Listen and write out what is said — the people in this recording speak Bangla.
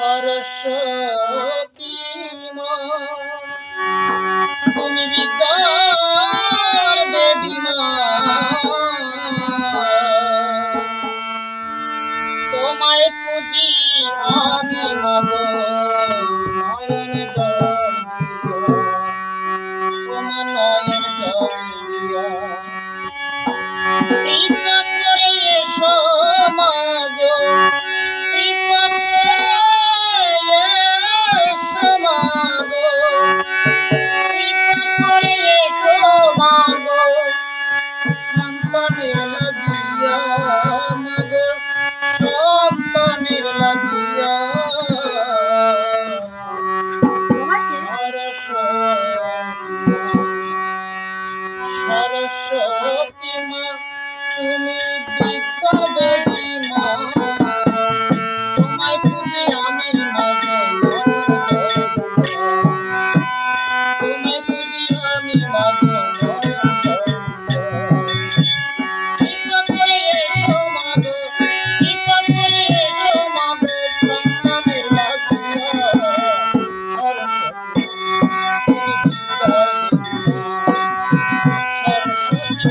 সরস্বতী মা তুমি বিদ্যার দেবী মা তোমায় পুজি আমি মাগো নয়ন জল দিয়া তোমার নয়ন জল দিয়া কৃপা করে এসো মাগো কৃপা করে এসো মাগো কৃপা করে এসো মাগো সন্তানের লাগিয়া মাগো সন্তানের লাগিয়া সরস্বতী মা তুমি